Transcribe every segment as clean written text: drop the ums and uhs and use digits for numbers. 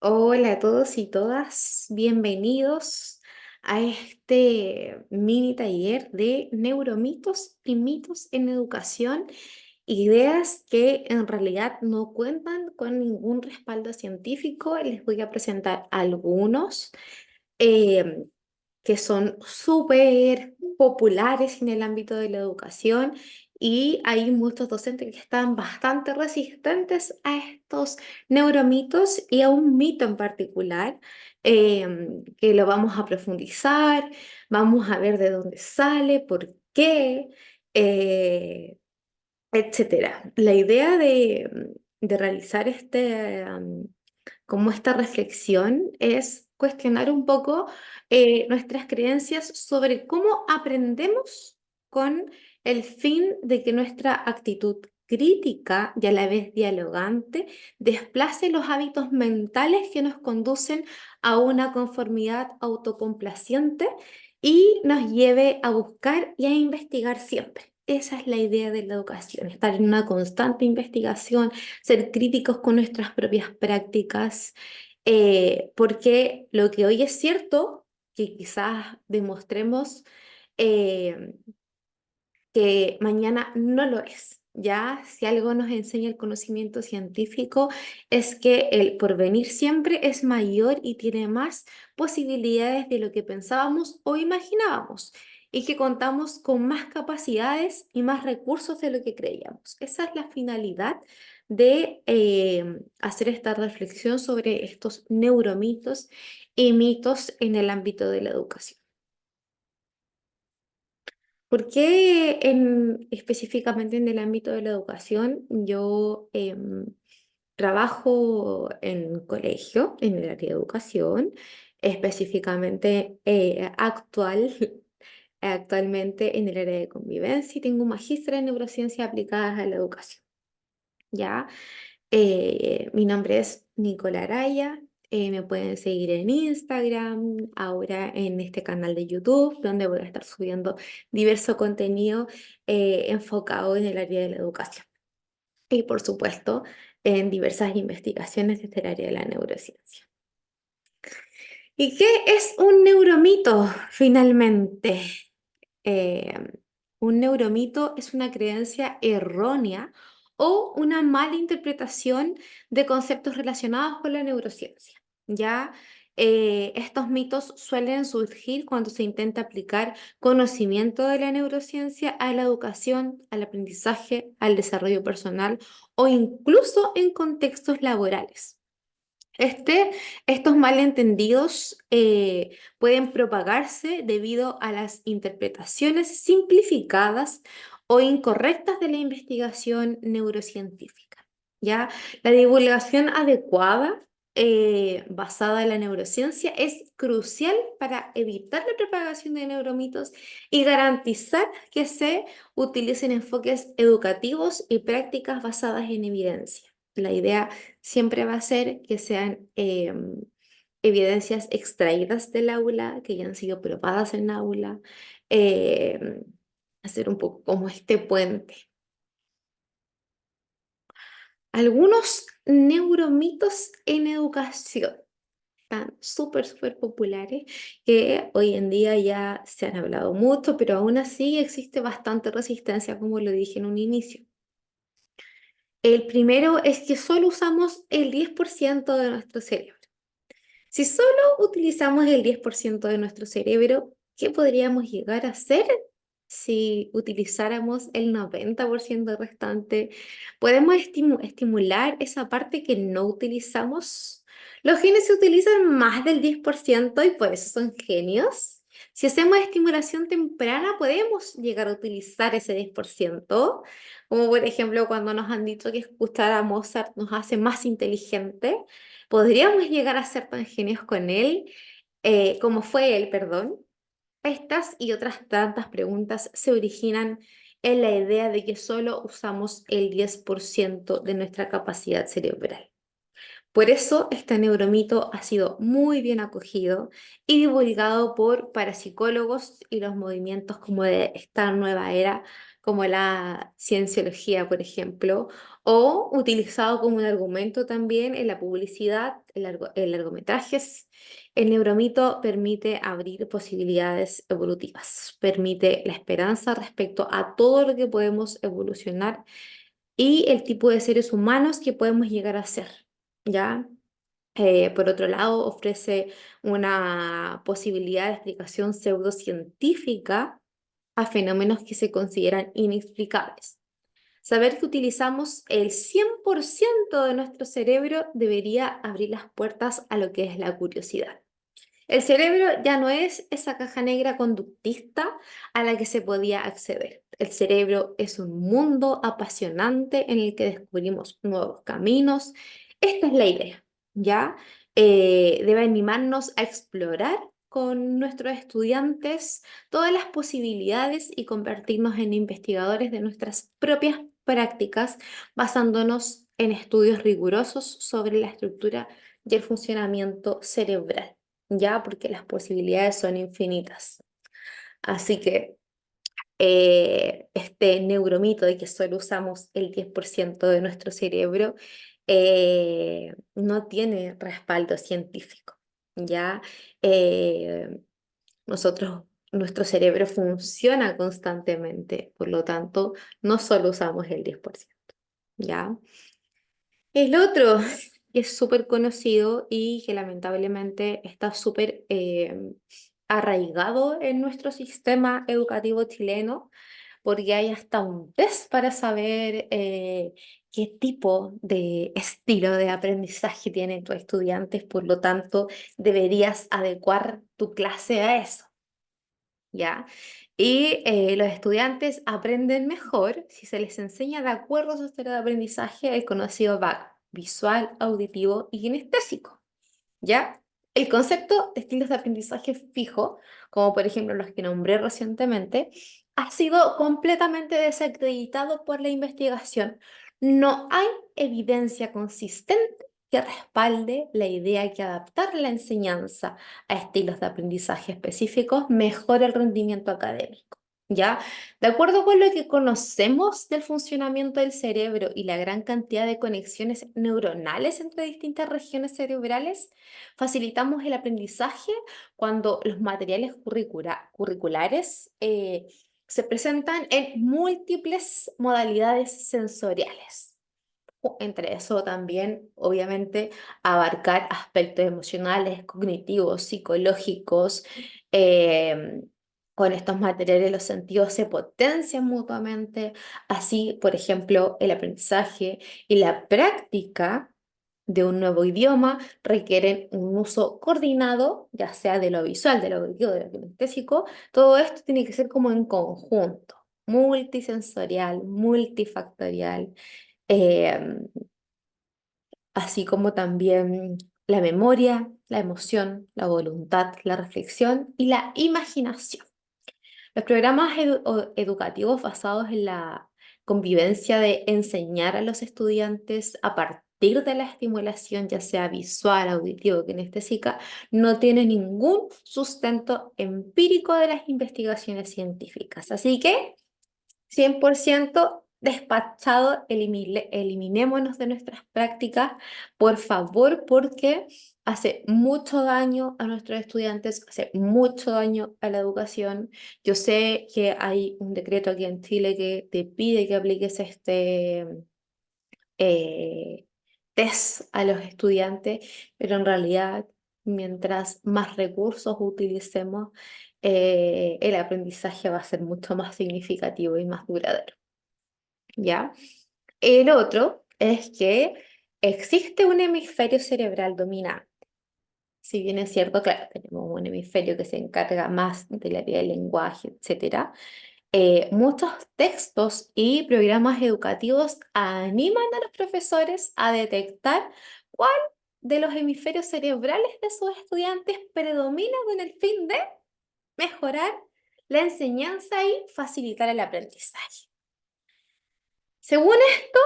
Hola a todos y todas, bienvenidos a este mini taller de neuromitos y mitos en educación, ideas que en realidad no cuentan con ningún respaldo científico. Les voy a presentar algunos eh, que son súper populares en el ámbito de la educación y hay muchos docentes que están bastante resistentes a estos neuromitos y a un mito en particular que lo vamos a profundizar, vamos a ver de dónde sale, por qué, eh, etcétera. La idea de realizar como esta reflexión es cuestionar un poco nuestras creencias sobre cómo aprendemos con el fin de que nuestra actitud crítica y a la vez dialogante desplace los hábitos mentales que nos conducen a una conformidad autocomplaciente y nos lleve a buscar y a investigar siempre. Esa es la idea de la educación, estar en una constante investigación, ser críticos con nuestras propias prácticas, porque lo que hoy es cierto, que quizás demostremos eh, que mañana no lo es. Ya, si algo nos enseña el conocimiento científico es que el porvenir siempre es mayor y tiene más posibilidades de lo que pensábamos o imaginábamos y que contamos con más capacidades y más recursos de lo que creíamos. Esa es la finalidad de hacer esta reflexión sobre estos neuromitos y mitos en el ámbito de la educación. ¿Por qué específicamente en el ámbito de la educación? Yo trabajo en colegio, en el área de educación, específicamente actualmente en el área de convivencia y tengo un magíster en neurociencias aplicadas a la educación. ¿Ya? Mi nombre es Nicola Araya. Me pueden seguir en Instagram, ahora en este canal de YouTube, donde voy a estar subiendo diverso contenido enfocado en el área de la educación. Y por supuesto, en diversas investigaciones desde el área de la neurociencia. ¿Y qué es un neuromito finalmente? Eh, un neuromito es una creencia errónea o una mala interpretación de conceptos relacionados con la neurociencia. ¿Ya? Estos mitos suelen surgir cuando se intenta aplicar conocimiento de la neurociencia a la educación, al aprendizaje, al desarrollo personal o incluso en contextos laborales. Este, estos malentendidos pueden propagarse debido a las interpretaciones simplificadas o incorrectas de la investigación neurocientífica. ¿Ya? La divulgación adecuada basada en la neurociencia es crucial para evitar la propagación de neuromitos y garantizar que se utilicen enfoques educativos y prácticas basadas en evidencia. La idea siempre va a ser que sean evidencias extraídas del aula, que ya han sido probadas en aula, em, hacer un poco como este puente. Algunos neuromitos en educación están súper populares que hoy en día ya se han hablado mucho, pero aún así existe bastante resistencia, como lo dije en un inicio. El primero es que solo usamos el 10% de nuestro cerebro. Si solo utilizamos el 10% de nuestro cerebro, ¿qué podríamos llegar a hacer si utilizáramos el 90% restante? ¿Podemos estimular esa parte que no utilizamos? Los genios se utilizan más del 10% y por eso son genios. Si hacemos estimulación temprana, podemos llegar a utilizar ese 10%, como por ejemplo cuando nos han dicho que escuchar a Mozart nos hace más inteligente. ¿Podríamos llegar a ser tan genios con él como fue él, perdón? Estas y otras tantas preguntas se originan en la idea de que solo usamos el 10% de nuestra capacidad cerebral. Por eso este neuromito ha sido muy bien acogido y divulgado por parapsicólogos y los movimientos como de esta nueva era, como la cienciología, por ejemplo, o utilizado como un argumento también en la publicidad, en largometrajes. El neuromito permite abrir posibilidades evolutivas, permite la esperanza respecto a todo lo que podemos evolucionar y el tipo de seres humanos que podemos llegar a ser, ¿ya? Por otro lado, ofrece una posibilidad de explicación pseudocientífica a fenómenos que se consideran inexplicables. Saber que utilizamos el 100% de nuestro cerebro debería abrir las puertas a lo que es la curiosidad. El cerebro ya no es esa caja negra conductista a la que se podía acceder. El cerebro es un mundo apasionante en el que descubrimos nuevos caminos. Esta es la idea, ¿ya? Debe animarnos a explorar con nuestros estudiantes todas las posibilidades y convertirnos en investigadores de nuestras propias prácticas, basándonos en estudios rigurosos sobre la estructura y el funcionamiento cerebral, ya porque las posibilidades son infinitas. Así que este neuromito de que solo usamos el 10% de nuestro cerebro no tiene respaldo científico, ya. Eh, nosotros, nuestro cerebro funciona constantemente, por lo tanto, no solo usamos el 10%, ¿ya? El otro, que es súper conocido y que lamentablemente está súper arraigado en nuestro sistema educativo chileno, porque hay hasta un test para saber qué tipo de estilo de aprendizaje tienen tus estudiantes, por lo tanto, deberías adecuar tu clase a eso, ¿ya? Y los estudiantes aprenden mejor si se les enseña de acuerdo a su estilo de aprendizaje el conocido VAC, visual, auditivo y kinestésico, ¿ya? El concepto de estilos de aprendizaje fijo, como por ejemplo los que nombré recientemente, ha sido completamente desacreditado por la investigación. No hay evidencia consistente que respalde la idea que adaptar la enseñanza a estilos de aprendizaje específicos mejora el rendimiento académico. ¿Ya? De acuerdo con lo que conocemos del funcionamiento del cerebro y la gran cantidad de conexiones neuronales entre distintas regiones cerebrales, facilitamos el aprendizaje cuando los materiales curriculares se presentan en múltiples modalidades sensoriales. Entre eso también, obviamente, abarcar aspectos emocionales, cognitivos, psicológicos. eh, con estos materiales los sentidos se potencian mutuamente. Así, por ejemplo, el aprendizaje y la práctica de un nuevo idioma requieren un uso coordinado, ya sea de lo visual, de lo auditivo, de lo kinestésico. Todo esto tiene que ser como en conjunto, multisensorial, multifactorial. em, Así como también la memoria, la emoción, la voluntad, la reflexión y la imaginación. Los programas educativos basados en la convivencia de enseñar a los estudiantes a partir de la estimulación, ya sea visual, auditivo o kinestésica, no tienen ningún sustento empírico de las investigaciones científicas. Así que 100% despachado, eliminémonos de nuestras prácticas, por favor, porque hace mucho daño a nuestros estudiantes, hace mucho daño a la educación. Yo sé que hay un decreto aquí en Chile que te pide que apliques este eh, test a los estudiantes, pero en realidad, mientras más recursos utilicemos, el aprendizaje va a ser mucho más significativo y más duradero. ¿Ya? El otro es que existe un hemisferio cerebral dominante. Si bien es cierto, claro, tenemos un hemisferio que se encarga más del área del lenguaje, etcétera. Muchos textos y programas educativos animan a los profesores a detectar cuál de los hemisferios cerebrales de sus estudiantes predomina con el fin de mejorar la enseñanza y facilitar el aprendizaje. Según esto,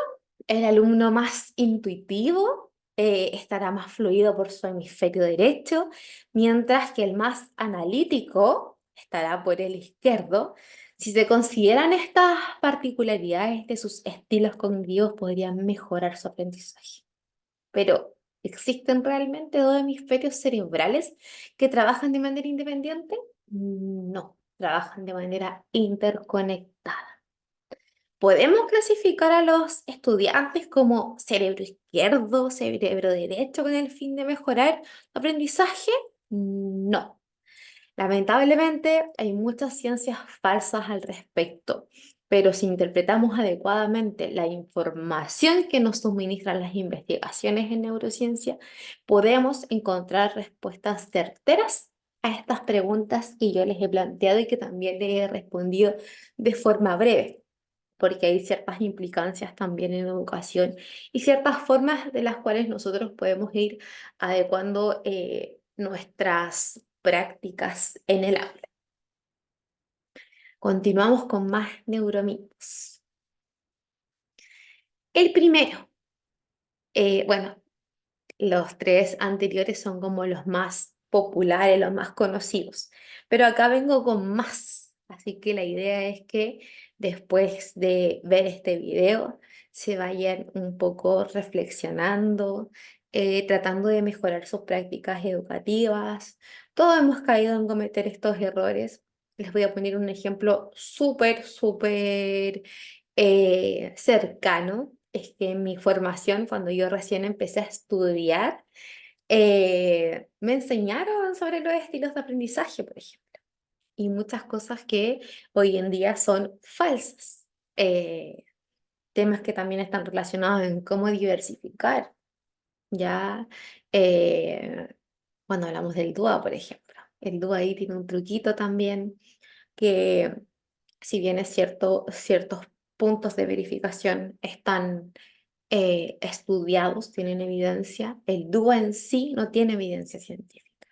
el alumno más intuitivo estará más fluido por su hemisferio derecho, mientras que el más analítico estará por el izquierdo. Si se consideran estas particularidades de sus estilos cognitivos, podrían mejorar su aprendizaje. Pero, ¿existen realmente dos hemisferios cerebrales que trabajan de manera independiente? No, trabajan de manera interconectada. ¿Podemos clasificar a los estudiantes como cerebro izquierdo, cerebro derecho con el fin de mejorar su aprendizaje? No. Lamentablemente, hay muchas ciencias falsas al respecto, pero si interpretamos adecuadamente la información que nos suministran las investigaciones en neurociencia, podemos encontrar respuestas certeras a estas preguntas que yo les he planteado y que también les he respondido de forma breve, porque hay ciertas implicancias también en educación y ciertas formas de las cuales nosotros podemos ir adecuando nuestras prácticas en el aula. Continuamos con más neuromitos. El primero, bueno, los tres anteriores son como los más populares, los más conocidos, pero acá vengo con más, así que la idea es que después de ver este video se vayan un poco reflexionando, tratando de mejorar sus prácticas educativas. Todos hemos caído en cometer estos errores. Les voy a poner un ejemplo súper cercano. Es que en mi formación, cuando yo recién empecé a estudiar, me enseñaron sobre los estilos de aprendizaje, por ejemplo, y muchas cosas que hoy en día son falsas. Temas que también están relacionados en cómo diversificar, ya eh, cuando hablamos del DUA, por ejemplo. El DUA ahí tiene un truquito también que, si bien es cierto, ciertos puntos de verificación están estudiados, tienen evidencia, el DUA en sí no tiene evidencia científica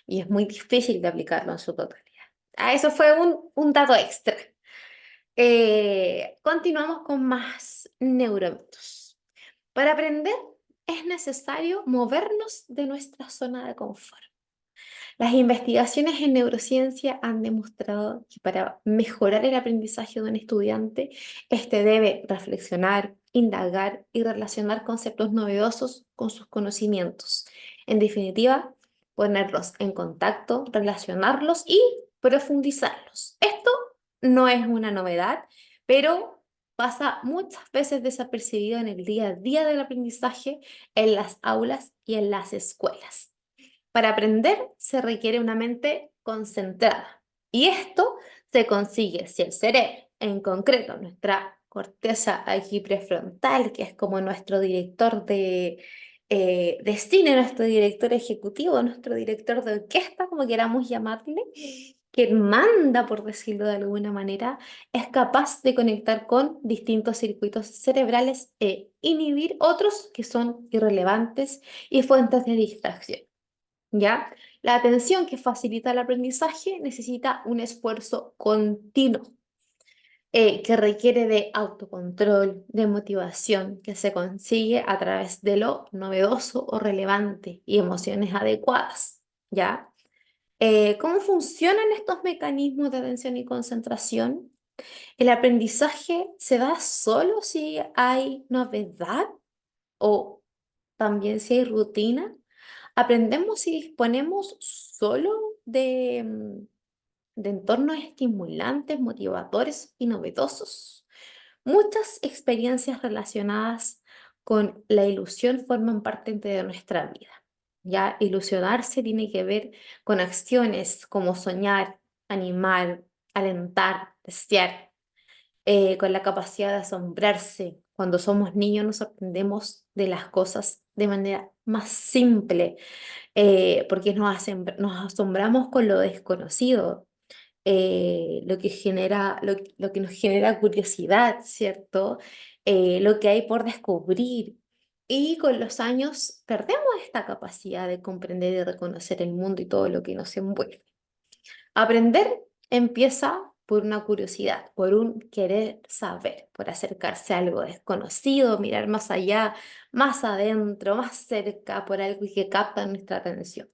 y es muy difícil de aplicarlo en su totalidad. Eso fue un dato extra. Continuamos con más neuromitos. Para aprender es necesario movernos de nuestra zona de confort. Las investigaciones en neurociencia han demostrado que para mejorar el aprendizaje de un estudiante, este debe reflexionar, indagar y relacionar conceptos novedosos con sus conocimientos. En definitiva, ponerlos en contacto, relacionarlos y profundizarlos. Esto no es una novedad, pero pasa muchas veces desapercibido en el día a día del aprendizaje, en las aulas y en las escuelas. Para aprender se requiere una mente concentrada y esto se consigue si el cerebro, en concreto nuestra corteza aquí prefrontal, que es como nuestro director de cine, nuestro director ejecutivo, nuestro director de orquesta, como queramos llamarle, que manda, por decirlo de alguna manera, es capaz de conectar con distintos circuitos cerebrales e inhibir otros que son irrelevantes y fuentes de distracción. ¿Ya? La atención que facilita el aprendizaje necesita un esfuerzo continuo que requiere de autocontrol, de motivación, que se consigue a través de lo novedoso o relevante y emociones adecuadas, ¿ya? ¿Cómo funcionan estos mecanismos de atención y concentración? ¿El aprendizaje se da solo si hay novedad o también si hay rutina? Aprendemos y disponemos solo de entornos estimulantes, motivadores y novedosos. Muchas experiencias relacionadas con la ilusión forman parte de nuestra vida. Ya ilusionarse tiene que ver con acciones como soñar, animar, alentar, desear, con la capacidad de asombrarse. Cuando somos niños nos sorprendemos de las cosas de manera más simple, porque nos asombramos con lo desconocido, lo que nos genera curiosidad, ¿cierto? Lo que hay por descubrir. Y con los años perdemos esta capacidad de comprender y reconocer el mundo y todo lo que nos envuelve. Aprender empieza por una curiosidad, por un querer saber, por acercarse a algo desconocido, mirar más allá, más adentro, más cerca, por algo que capta nuestra atención.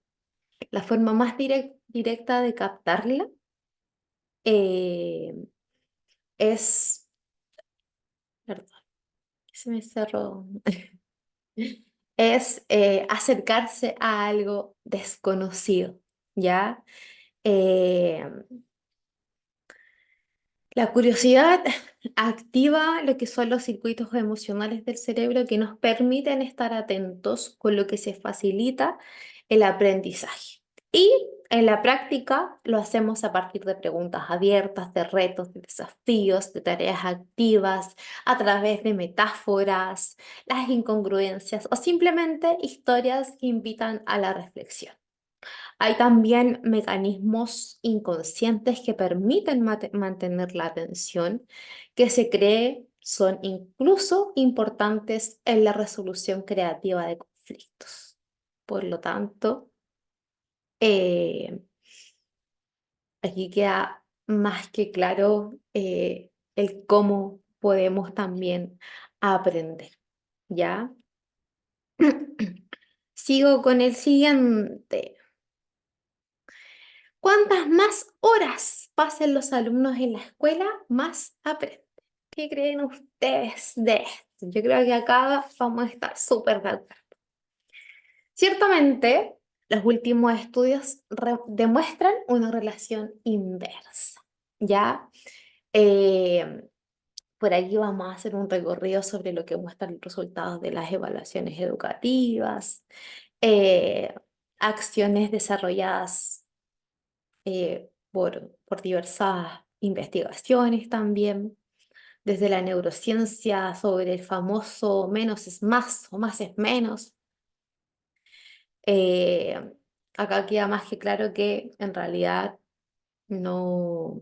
La forma más directa de captarla, eh, es, perdón, se me cerró, es acercarse a algo desconocido, ¿ya? Eh, la curiosidad activa lo que son los circuitos emocionales del cerebro que nos permiten estar atentos con lo que se facilita el aprendizaje. Y en la práctica lo hacemos a partir de preguntas abiertas, de retos, de desafíos, de tareas activas, a través de metáforas, las incongruencias o simplemente historias que invitan a la reflexión. Hay también mecanismos inconscientes que permiten mantener la atención, que se cree son incluso importantes en la resolución creativa de conflictos. Por lo tanto, eh, aquí queda más que claro el cómo podemos también aprender, ¿ya? Sigo con el siguiente. Cuantas más horas pasen los alumnos en la escuela, más aprenden. ¿Qué creen ustedes de esto? Yo creo que acá vamos a estar súper de acuerdo. Ciertamente, los últimos estudios demuestran una relación inversa, ¿ya? Eh, por aquí vamos a hacer un recorrido sobre lo que muestran los resultados de las evaluaciones educativas, eh, acciones desarrolladas por diversas investigaciones también, desde la neurociencia sobre el famoso menos es más o más es menos. Eh, Acá queda más que claro que en realidad no,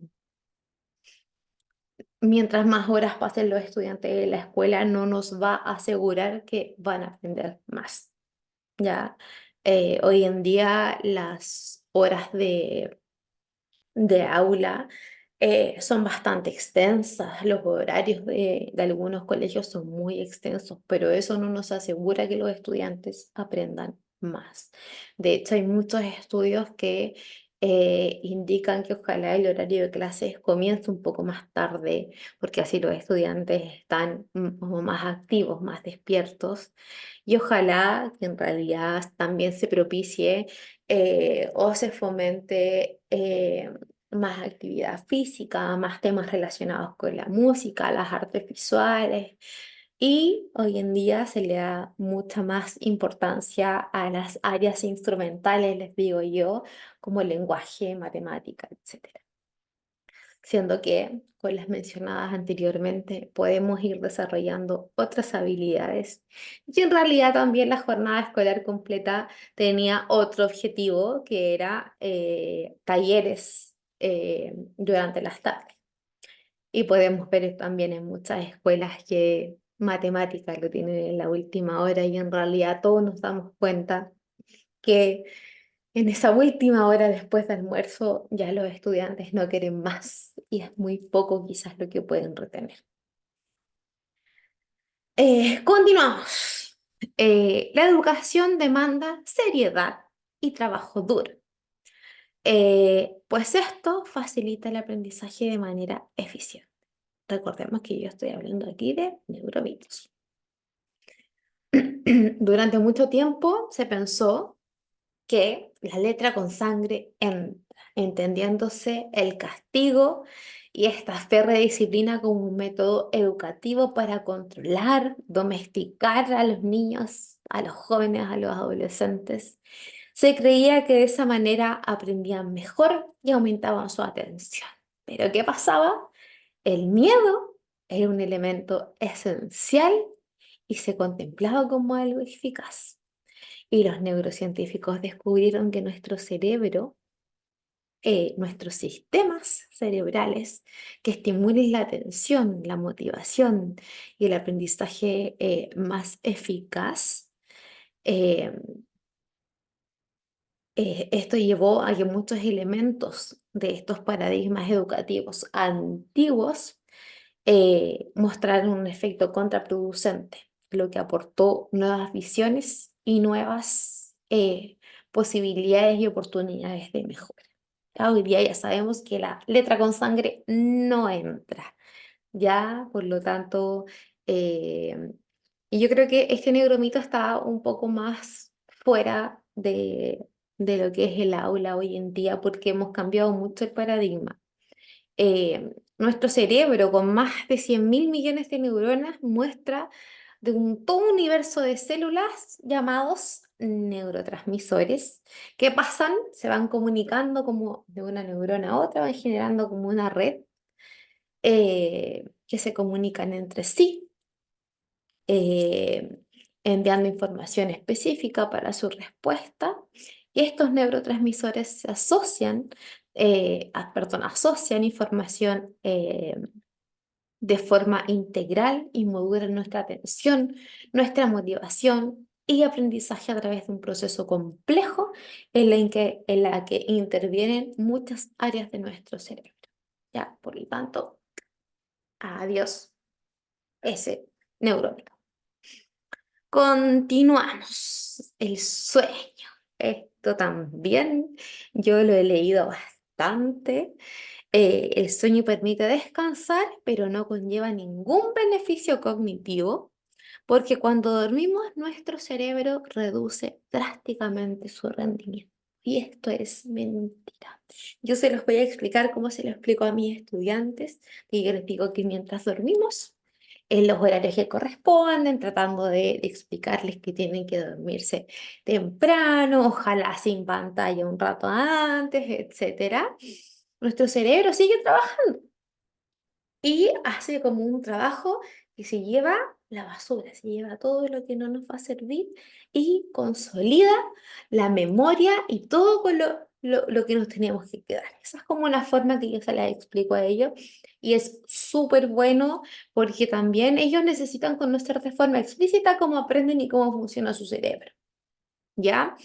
mientras más horas pasen los estudiantes en la escuela, no nos va a asegurar que van a aprender más. Ya, hoy en día las horas de aula son bastante extensas, los horarios de algunos colegios son muy extensos, pero eso no nos asegura que los estudiantes aprendan más. De hecho, hay muchos estudios que indican que ojalá el horario de clases comience un poco más tarde, porque así los estudiantes están como más activos, más despiertos, y ojalá que en realidad también se propicie o se fomente más actividad física, más temas relacionados con la música, las artes visuales. Y hoy en día se le da mucha más importancia a las áreas instrumentales, les digo yo, como lenguaje, matemática, etcétera, siendo que con las mencionadas anteriormente podemos ir desarrollando otras habilidades. Y en realidad también la jornada escolar completa tenía otro objetivo, que era talleres durante las tardes. Y podemos ver también en muchas escuelas que matemáticas lo tienen en la última hora y en realidad todos nos damos cuenta que en esa última hora después de almuerzo ya los estudiantes no quieren más y es muy poco quizás lo que pueden retener. Continuamos. La educación demanda seriedad y trabajo duro. Pues esto facilita el aprendizaje de manera eficiente. Recordemos que yo estoy hablando aquí de neuromitos. Durante mucho tiempo se pensó que la letra con sangre entra, entendiéndose el castigo y esta férrea disciplina como un método educativo para controlar, domesticar a los niños, a los jóvenes, a los adolescentes. Se creía que de esa manera aprendían mejor y aumentaban su atención. Pero ¿qué pasaba? El miedo era un elemento esencial y se contemplaba como algo eficaz. Y los neurocientíficos descubrieron que nuestro cerebro, nuestros sistemas cerebrales que estimulen la atención, la motivación y el aprendizaje más eficaz, eh, esto llevó a que muchos elementos de estos paradigmas educativos antiguos mostraron un efecto contraproducente, lo que aportó nuevas visiones y nuevas posibilidades y oportunidades de mejora. Ya hoy día ya sabemos que la letra con sangre no entra. ¿ya? Por lo tanto, eh, y yo creo que este neuromito está un poco más fuera de lo que es el aula hoy en día, porque hemos cambiado mucho el paradigma. Nuestro cerebro, con más de 100.000 millones de neuronas, muestra de todo un universo de células llamados neurotransmisores que pasan, se van comunicando como de una neurona a otra, van generando como una red que se comunican entre sí, eh, enviando información específica para su respuesta. Y estos neurotransmisores se asocian, perdón, asocian información de forma integral y modulan nuestra atención, nuestra motivación y aprendizaje a través de un proceso complejo en la que intervienen muchas áreas de nuestro cerebro. Ya, por lo tanto, adiós ese neurónimo. Continuamos. El sueño. Esto también yo lo he leído bastante. El sueño permite descansar, pero no conlleva ningún beneficio cognitivo, porque cuando dormimos nuestro cerebro reduce drásticamente su rendimiento. Y esto es mentira. Yo se los voy a explicar cómo se lo explico a mis estudiantes, y yo les digo que mientras dormimos, en los horarios que corresponden, tratando de explicarles que tienen que dormirse temprano, ojalá sin pantalla un rato antes, etcétera. Nuestro cerebro sigue trabajando y hace como un trabajo que se lleva la basura, se lleva todo lo que no nos va a servir y consolida la memoria y todo con lo que nos teníamos que quedar. Esa es como una forma que yo se la explico a ellos y es súper bueno porque también ellos necesitan conocer de forma explícita cómo aprenden y cómo funciona su cerebro. ¿Ya?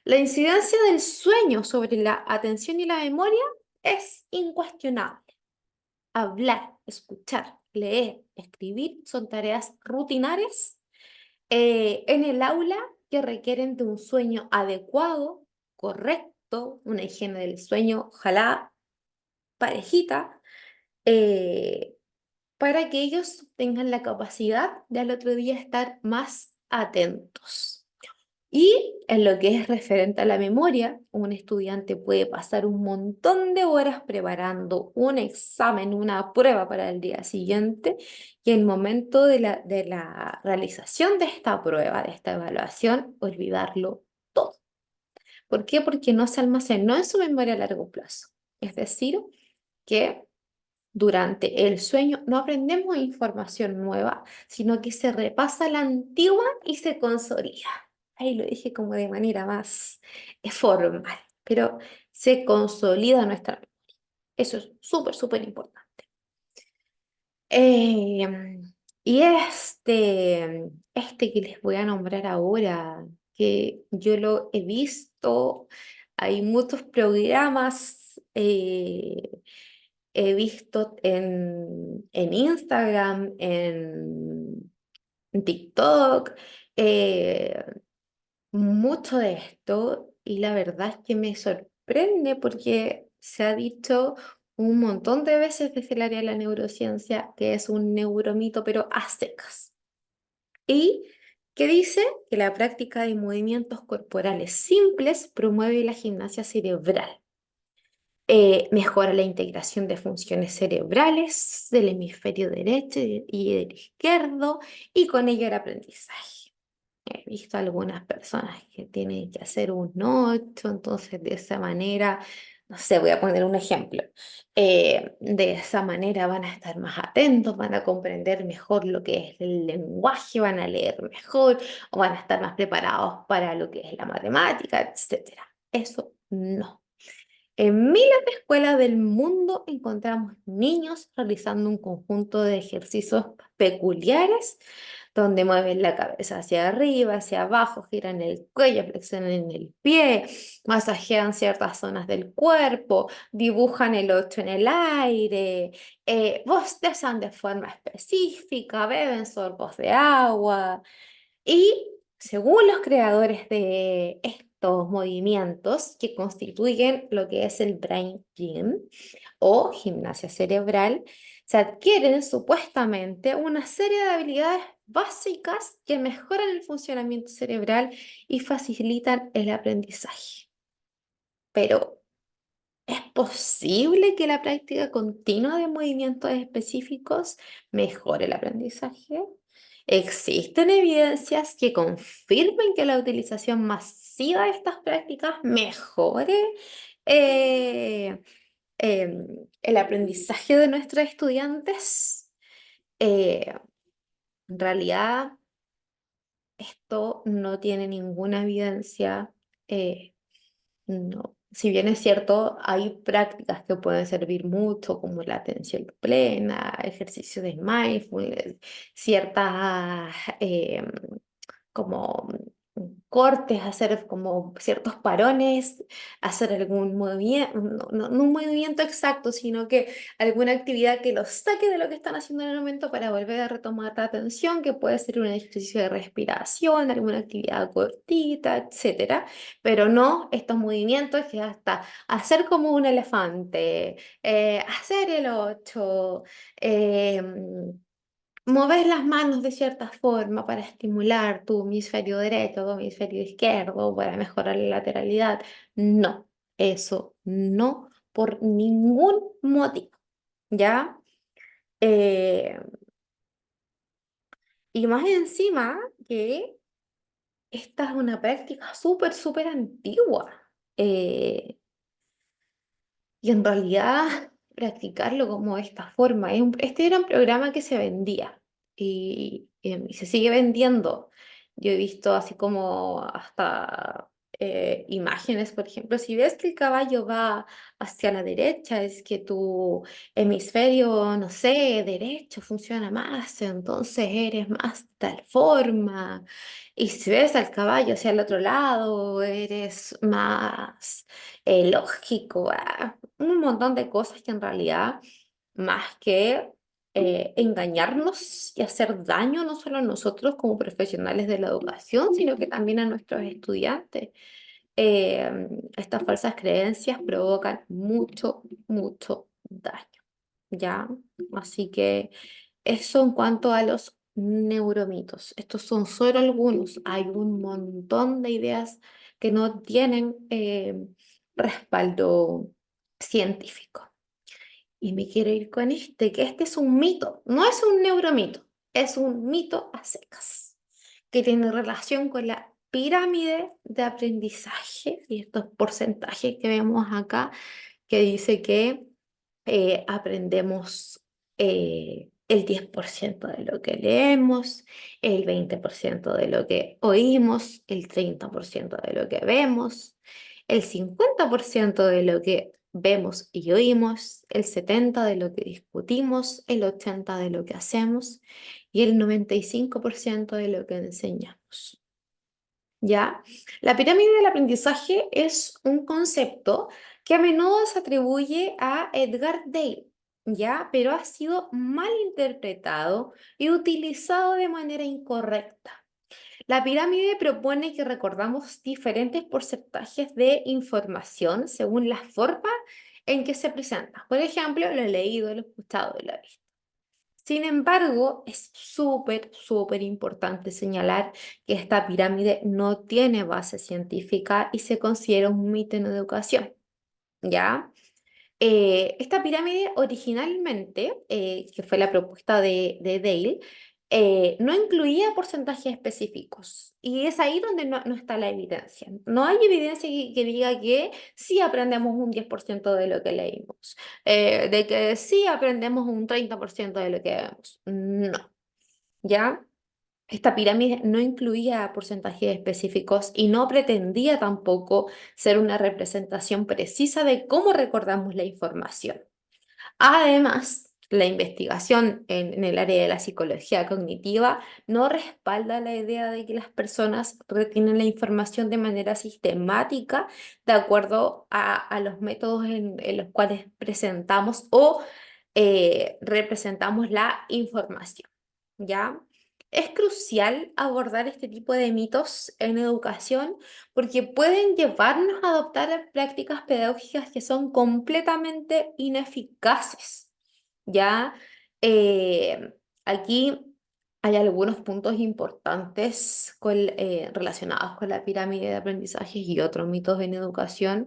La incidencia del sueño sobre la atención y la memoria es incuestionable. Hablar, escuchar, leer, escribir son tareas rutinarias en el aula que requieren de un sueño adecuado, correcto, una higiene del sueño, ojalá parejita, eh, para que ellos tengan la capacidad de al otro día estar más atentos. Y en lo que es referente a la memoria, un estudiante puede pasar un montón de horas preparando un examen, una prueba para el día siguiente, y en el momento de la realización de esta prueba, de esta evaluación, olvidarlo todo. ¿Por qué? Porque no se almacenó en su memoria a largo plazo. Es decir, que durante el sueño no aprendemos información nueva, sino que se repasa la antigua y se consolida. Ahí lo dije como de manera más formal, pero se consolida nuestra memoria. Eso es súper, súper importante. Eh, y este que les voy a nombrar ahora, que yo lo he visto, hay muchos programas. He visto en Instagram, en TikTok, eh, mucho de esto y la verdad es que me sorprende porque se ha dicho un montón de veces desde el área de la neurociencia que es un neuromito, pero a secas. Y que dice que la práctica de movimientos corporales simples promueve la gimnasia cerebral. Mejora la integración de funciones cerebrales del hemisferio derecho y del izquierdo y con ello el aprendizaje. He visto algunas personas que tienen que hacer un 8, entonces de esa manera, no sé, voy a poner un ejemplo. De esa manera van a estar más atentos, van a comprender mejor lo que es el lenguaje, van a leer mejor o van a estar más preparados para lo que es la matemática, etcétera. Eso no. En miles de escuelas del mundo encontramos niños realizando un conjunto de ejercicios peculiares donde mueven la cabeza hacia arriba, hacia abajo, giran el cuello, flexionan el pie, masajean ciertas zonas del cuerpo, dibujan el 8 en el aire, bostezan de forma específica, beben sorbos de agua. Y según los creadores de estos movimientos que constituyen lo que es el Brain Gym o gimnasia cerebral, Se adquieren supuestamente una serie de habilidades básicas que mejoran el funcionamiento cerebral y facilitan el aprendizaje. Pero, ¿es posible que la práctica continua de movimientos específicos mejore el aprendizaje? Existen evidencias que confirmen que la utilización masiva de estas prácticas mejore eh, el aprendizaje de nuestros estudiantes. Eh, en realidad, esto no tiene ninguna evidencia. No. Si bien es cierto, hay prácticas que pueden servir mucho, como la atención plena, ejercicio de mindfulness, ciertas como cortes, hacer como ciertos parones, hacer algún movimiento, no un movimiento exacto, sino que alguna actividad que los saque de lo que están haciendo en el momento para volver a retomar la atención, que puede ser un ejercicio de respiración, alguna actividad cortita, etcétera, pero no estos movimientos que hasta hacer como un elefante, hacer el 8, mover las manos de cierta forma para estimular tu hemisferio derecho, tu hemisferio izquierdo, para mejorar la lateralidad. No, eso no, por ningún motivo, ¿ya? Eh, y más encima que esta es una práctica súper, súper antigua. Eh, Y en realidad practicarlo como de esta forma, este era un programa que se vendía y se sigue vendiendo. Yo he visto así como hasta imágenes, por ejemplo, si ves que el caballo va hacia la derecha, es que tu hemisferio, no sé, derecho funciona más, entonces eres más tal forma. Y si ves al caballo hacia el otro lado, eres más lógico, un montón de cosas que en realidad, más que engañarnos y hacer daño no solo a nosotros como profesionales de la educación, sino que también a nuestros estudiantes. Estas falsas creencias provocan mucho, mucho daño, ¿ya? Así que eso en cuanto a los neuromitos. Estos son solo algunos. Hay un montón de ideas que no tienen respaldo científico. Y me quiero ir con que este es un mito, no es un neuromito, es un mito a secas, que tiene relación con la pirámide de aprendizaje y estos porcentajes que vemos acá, que dice que aprendemos el 10% de lo que leemos, el 20% de lo que oímos, el 30% de lo que vemos, el 50% de lo que vemos y oímos, el 70% de lo que discutimos, el 80% de lo que hacemos y el 95% de lo que enseñamos. ¿Ya? La pirámide del aprendizaje es un concepto que a menudo se atribuye a Edgar Dale, ¿ya? Pero ha sido mal interpretado y utilizado de manera incorrecta. La pirámide propone que recordamos diferentes porcentajes de información según la forma en que se presenta. Por ejemplo, lo leído, lo escuchado y lo visto. Sin embargo, es súper, súper importante señalar que esta pirámide no tiene base científica y se considera un mito en educación, ¿ya? Esta pirámide originalmente, que fue la propuesta de Dale, no incluía porcentajes específicos. Y es ahí donde no está la evidencia. No hay evidencia que diga que sí aprendemos un 10% de lo que leímos, de que sí aprendemos un 30% de lo que vemos. No, ¿ya? Esta pirámide no incluía porcentajes específicos y no pretendía tampoco ser una representación precisa de cómo recordamos la información. Además, la investigación en el área de la psicología cognitiva no respalda la idea de que las personas retienen la información de manera sistemática de acuerdo a los métodos en los cuales presentamos o representamos la información, ¿ya? Es crucial abordar este tipo de mitos en educación porque pueden llevarnos a adoptar prácticas pedagógicas que son completamente ineficaces, ¿ya? Eh, Aquí hay algunos puntos importantes relacionados con la pirámide de aprendizajes y otros mitos en educación.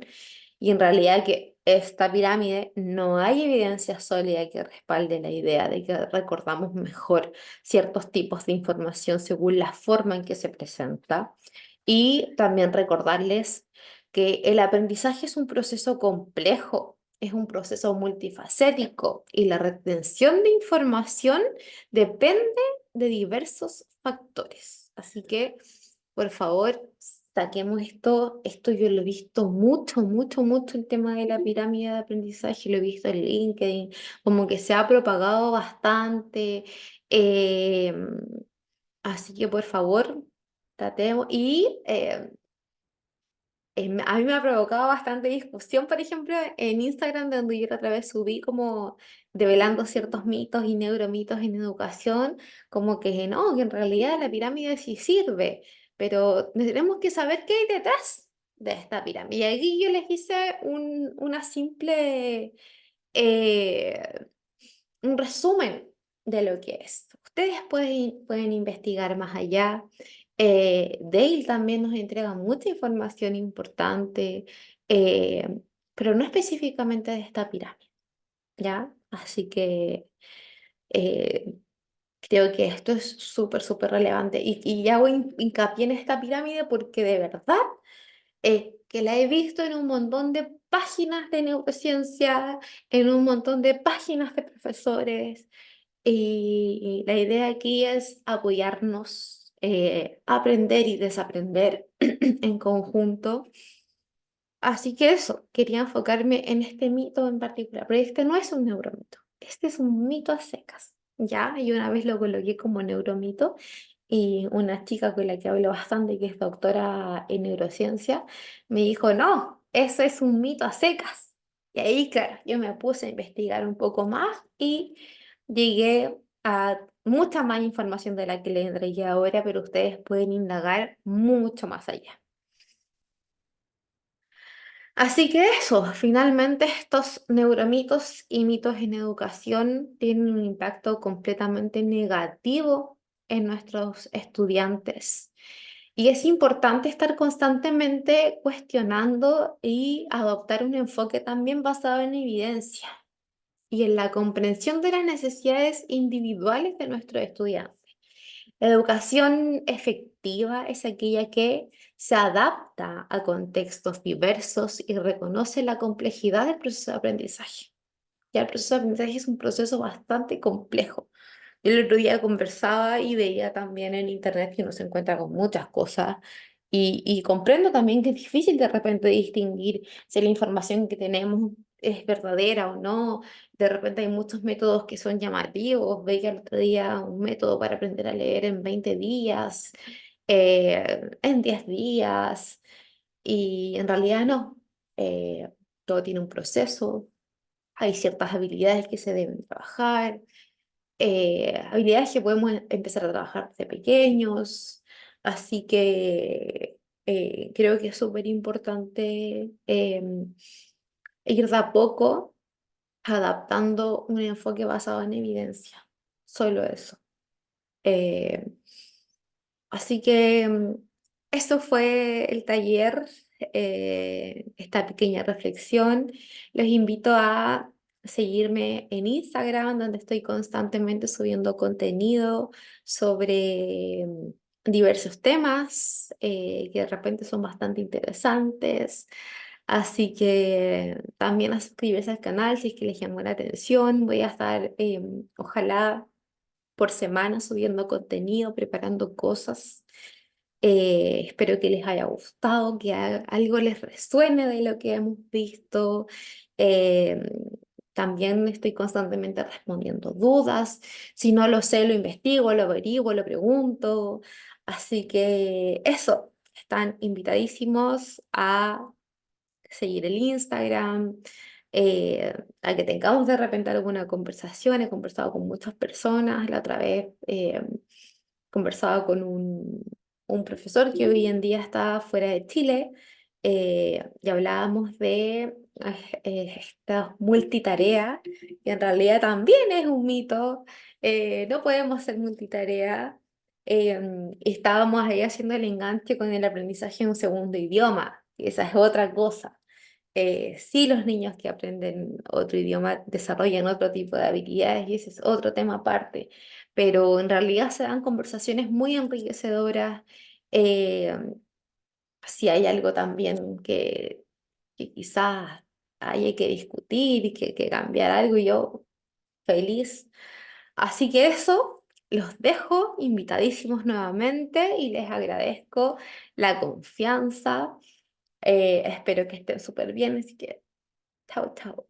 Y en realidad que esta pirámide no hay evidencia sólida que respalde la idea de que recordamos mejor ciertos tipos de información según la forma en que se presenta. Y también recordarles que el aprendizaje es un proceso complejo, es un proceso multifacético y la retención de información depende de diversos factores. Así que, por favor, saquemos esto. Esto yo lo he visto mucho, mucho, mucho, el tema de la pirámide de aprendizaje, lo he visto en LinkedIn, como que se ha propagado bastante. eh, Así que, por favor, tratemos. A mí me ha provocado bastante discusión, por ejemplo, en Instagram, donde yo la otra vez subí como develando ciertos mitos y neuromitos en educación, como que no, que en realidad la pirámide sí sirve, pero tenemos que saber qué hay detrás de esta pirámide. Y aquí yo les hice una simple eh, un resumen de lo que es. Ustedes pueden investigar más allá. Dale también nos entrega mucha información importante, eh, pero no específicamente de esta pirámide, ¿ya? Así que eh, creo que esto es súper, súper relevante. Y hago hincapié en esta pirámide porque de verdad que la he visto en un montón de páginas de neurociencia, en un montón de páginas de profesores. Y la idea aquí es apoyarnos, aprender y desaprender en conjunto. Así que eso, quería enfocarme en este mito en particular, pero este no es un neuromito, este es un mito a secas, ¿ya? Y una vez lo coloqué como neuromito y una chica con la que hablo bastante, que es doctora en neurociencia, me dijo, no, eso es un mito a secas. Y ahí, claro, yo me puse a investigar un poco más y llegué a mucha más información de la que le entregué ahora, pero ustedes pueden indagar mucho más allá. Así que eso, finalmente estos neuromitos y mitos en educación tienen un impacto completamente negativo en nuestros estudiantes. Y es importante estar constantemente cuestionando y adoptar un enfoque también basado en evidencia y en la comprensión de las necesidades individuales de nuestros estudiantes. La educación efectiva es aquella que se adapta a contextos diversos y reconoce la complejidad del proceso de aprendizaje. Ya el proceso de aprendizaje es un proceso bastante complejo. Yo el otro día conversaba y veía también en internet que uno se encuentra con muchas cosas y comprendo también que es difícil de repente distinguir si la información que tenemos es verdadera o no. De repente hay muchos métodos que son llamativos. Veía el otro día un método para aprender a leer en 20 días, en 10 días y en realidad no. Todo tiene un proceso, hay ciertas habilidades que se deben trabajar, habilidades que podemos empezar a trabajar desde pequeños, así que creo que es súper importante ir de a poco adaptando un enfoque basado en evidencia, solo eso. Eh, Así que eso fue el taller, esta pequeña reflexión. Los invito a seguirme en Instagram, donde estoy constantemente subiendo contenido sobre diversos temas que de repente son bastante interesantes. Así que también a suscribirse al canal si es que les llamó la atención. Voy a estar, ojalá por semana subiendo contenido, preparando cosas. Espero que les haya gustado, que algo les resuene de lo que hemos visto. Eh, También estoy constantemente respondiendo dudas. Si no lo sé, lo investigo, lo averiguo, lo pregunto. Así que eso, están invitadísimos a seguir el Instagram, a que tengamos de repente alguna conversación. He conversado con muchas personas. La otra vez conversaba con un profesor que hoy en día está fuera de Chile y hablábamos de esta multitarea, que en realidad también es un mito. No podemos ser multitarea. Y estábamos ahí haciendo el enganche con el aprendizaje de un segundo idioma, y esa es otra cosa. Sí, los niños que aprenden otro idioma desarrollan otro tipo de habilidades y ese es otro tema aparte, pero en realidad se dan conversaciones muy enriquecedoras. eh, si hay algo también que quizás haya que discutir y que cambiar algo, y yo feliz. Así que eso, los dejo invitadísimos nuevamente y les agradezco la confianza. Espero que estén súper bien, así que chao, chao.